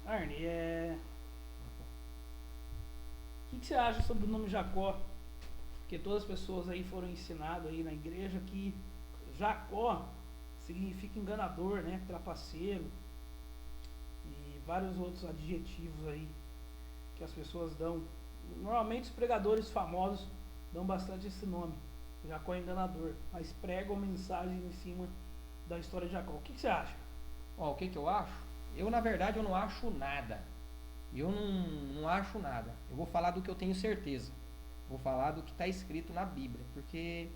Arne, o que você acha sobre o nome Jacó? Porque todas as pessoas aí foram ensinadas aí na igreja que Jacó significa enganador, né? Trapaceiro e vários outros adjetivos aí que as pessoas dão. Normalmente os pregadores famosos dão bastante esse nome, Jacó é enganador, mas pregam mensagem em cima da história de Jacó. O que você acha? Ó, o que eu acho? Eu, na verdade, eu não acho nada. Eu não acho nada. Eu vou falar do que eu tenho certeza. Vou falar do que está escrito na Bíblia. Porque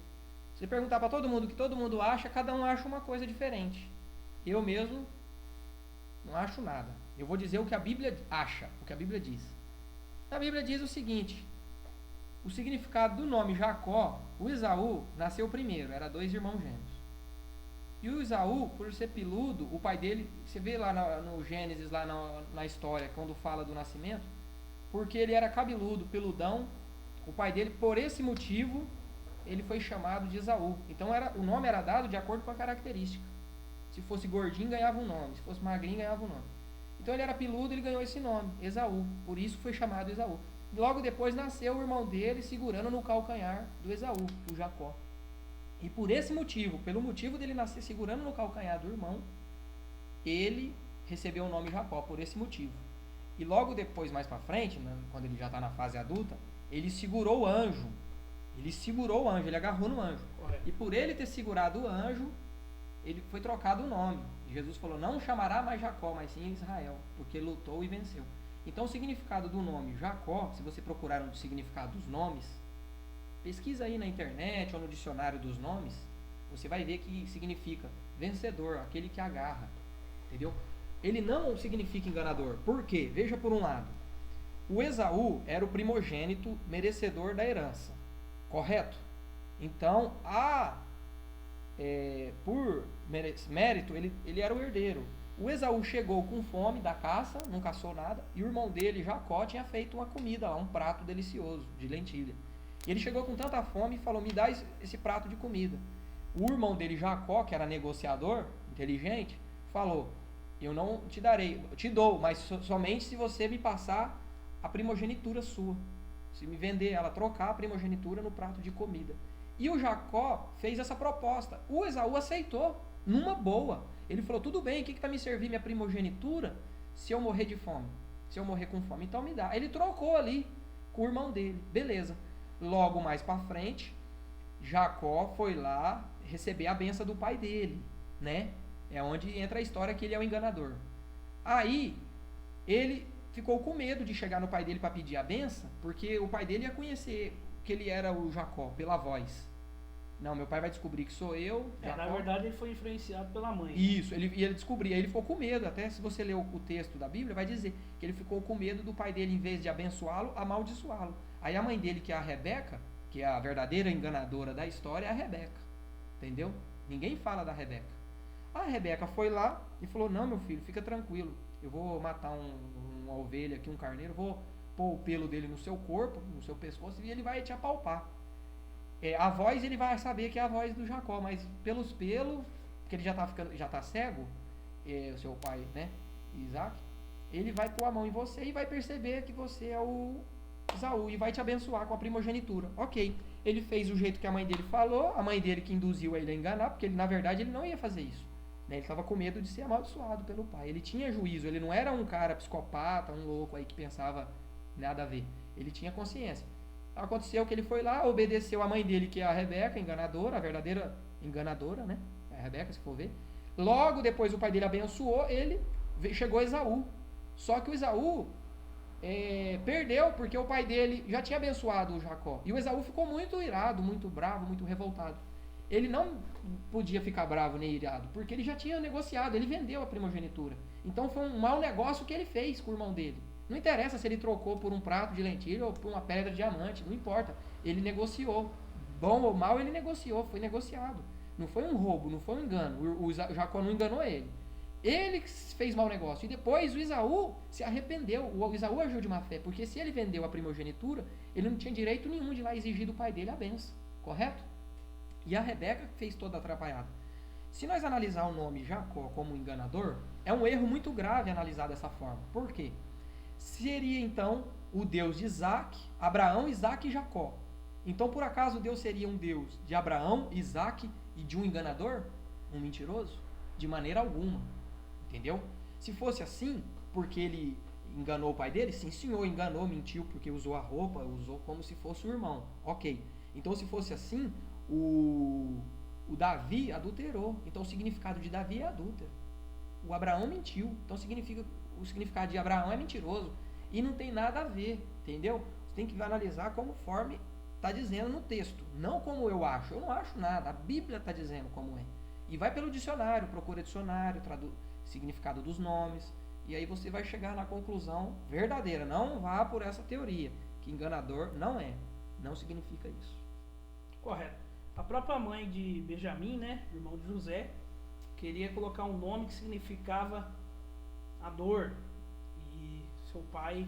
se você perguntar para todo mundo o que todo mundo acha, cada um acha uma coisa diferente. Eu mesmo não acho nada. Eu vou dizer o que a Bíblia acha, o que a Bíblia diz. A Bíblia diz o seguinte: o significado do nome Jacó, o Esaú nasceu primeiro, era dois irmãos gêmeos. E o Esaú, por ser peludo, o pai dele, você vê lá no Gênesis, lá na história, quando fala do nascimento, porque ele era cabeludo, peludão, o pai dele, por esse motivo, ele foi chamado de Esaú. Então o nome era dado de acordo com a característica. Se fosse gordinho, ganhava um nome. Se fosse magrinho, ganhava um nome. Então ele era peludo, ele ganhou esse nome, Esaú. Por isso foi chamado Esaú. Logo depois nasceu o irmão dele segurando no calcanhar do Esaú, o Jacó. E por esse motivo, pelo motivo dele nascer segurando no calcanhar do irmão, ele recebeu o nome Jacó, por esse motivo. E logo depois, mais para frente, né, quando ele já está na fase adulta, ele segurou o anjo. Ele agarrou no anjo. Correto. E por ele ter segurado o anjo, ele foi trocado o nome. Jesus falou: não chamará mais Jacó, mas sim Israel, porque lutou e venceu. Então o significado do nome Jacó, se você procurar um significado dos nomes, pesquisa aí na internet ou no dicionário dos nomes, você vai ver que significa vencedor, aquele que agarra, entendeu? Ele não significa enganador. Por quê? Veja por um lado. O Esaú era o primogênito merecedor da herança, correto? Então, por mérito, ele era o herdeiro. O Esaú chegou com fome da caça, não caçou nada, e o irmão dele, Jacó, tinha feito uma comida lá, um prato delicioso de lentilha. E ele chegou com tanta fome e falou: me dá esse prato de comida. O irmão dele, Jacó, que era negociador, inteligente, falou: eu não te darei, eu te dou, mas somente se você me passar a primogenitura sua. Se me vender ela, trocar a primogenitura no prato de comida. E o Jacó fez essa proposta. O Esaú aceitou, numa boa. Ele falou: tudo bem, o que vai me servir minha primogenitura se eu morrer de fome? Se eu morrer com fome? Então me dá. Ele trocou ali com o irmão dele. Beleza. Logo mais para frente, Jacó foi lá receber a benção do pai dele, né? É onde entra a história que ele é o enganador. Aí, ele ficou com medo de chegar no pai dele para pedir a benção, porque o pai dele ia conhecer que ele era o Jacó pela voz. Não, meu pai vai descobrir que sou eu, Jacó. Na verdade ele foi influenciado pela mãe. Isso, ele ia descobrir. Aí ele ficou com medo. Até se você ler o texto da Bíblia, vai dizer que ele ficou com medo do pai dele, em vez de abençoá-lo, amaldiçoá-lo. Aí a mãe dele, que é a Rebeca, que é a verdadeira enganadora da história, é a Rebeca. Entendeu? Ninguém fala da Rebeca. A Rebeca foi lá e falou: não, meu filho, fica tranquilo. Eu vou matar uma ovelha aqui, um carneiro, vou pôr o pelo dele no seu corpo, no seu pescoço, e ele vai te apalpar. A voz ele vai saber que é a voz do Jacó, mas pelos pelos, porque ele já está cego, o seu pai, né, Isaac, ele vai pôr a mão em você e vai perceber que você é o Esaú e vai te abençoar com a primogenitura. Ok, ele fez o jeito que a mãe dele falou, a mãe dele que induziu ele a enganar, porque ele, na verdade, ele não ia fazer isso. Né? Ele estava com medo de ser amaldiçoado pelo pai. Ele tinha juízo, ele não era um cara psicopata, um louco aí que pensava nada a ver. Ele tinha consciência. Aconteceu que ele foi lá, obedeceu a mãe dele, que é a Rebeca, enganadora, a verdadeira enganadora, né? É a Rebeca, se for ver. Logo depois o pai dele abençoou, chegou Esaú. Só que o Esaú perdeu, porque o pai dele já tinha abençoado o Jacó. E o Esaú ficou muito irado, muito bravo, muito revoltado. Ele não podia ficar bravo nem irado, porque ele já tinha negociado, ele vendeu a primogenitura. Então foi um mau negócio que ele fez com o irmão dele. Não interessa se ele trocou por um prato de lentilha ou por uma pedra de diamante, não importa. Ele negociou. Bom ou mal, ele negociou, foi negociado. Não foi um roubo, não foi um engano. O Jacó não enganou ele. Ele fez mau negócio. E depois o Esaú se arrependeu. O Esaú agiu de má fé, porque se ele vendeu a primogenitura, ele não tinha direito nenhum de ir lá exigir do pai dele a benção. Correto? E a Rebeca fez toda a atrapalhada. Se nós analisar o nome Jacó como enganador, é um erro muito grave analisar dessa forma. Por quê? Seria então o Deus de Isaac, Abraão, Isaac e Jacó. Então, por acaso, Deus seria um Deus de Abraão, Isaac e de um enganador? Um mentiroso? De maneira alguma. Entendeu? Se fosse assim, porque ele enganou o pai dele, sim, senhor, enganou, mentiu, porque usou a roupa, usou como se fosse o irmão. Ok. Então, se fosse assim, o Davi adulterou. Então, o significado de Davi é adúltero. O Abraão mentiu. Então, o significado de Abraão é mentiroso. E não tem nada a ver, entendeu? Você tem que analisar conforme está dizendo no texto, não como eu acho. Eu não acho nada, a Bíblia está dizendo como é. E vai pelo dicionário, procura dicionário, significado dos nomes, e aí você vai chegar na conclusão verdadeira. Não vá por essa teoria, que enganador não significa isso. Correto. A própria mãe de Benjamim, né, irmão de José, queria colocar um nome que significava a dor, e seu pai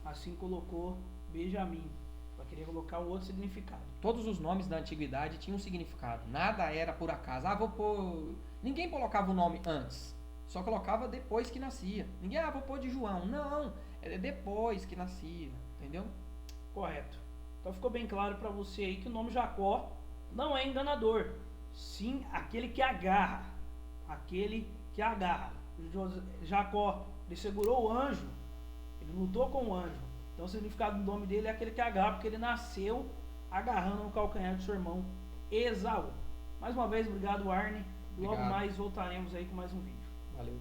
assim colocou Benjamim. Ela queria colocar um outro significado. Todos os nomes da antiguidade tinham um significado. Nada era por acaso. Vou pôr... Ninguém colocava o nome antes. Só colocava depois que nascia. Ninguém, vou pôr de João. Não, é depois que nascia. Entendeu? Correto. Então ficou bem claro para você aí que o nome Jacó não é enganador. Sim, aquele que agarra. Aquele que agarra. Jacó, ele segurou o anjo. Ele lutou com o anjo. Então o significado do nome dele é aquele que agarra, porque ele nasceu agarrando no calcanhar de seu irmão Esaú. Mais uma vez, obrigado, Arne. Logo mais voltaremos aí com mais um vídeo. Valeu.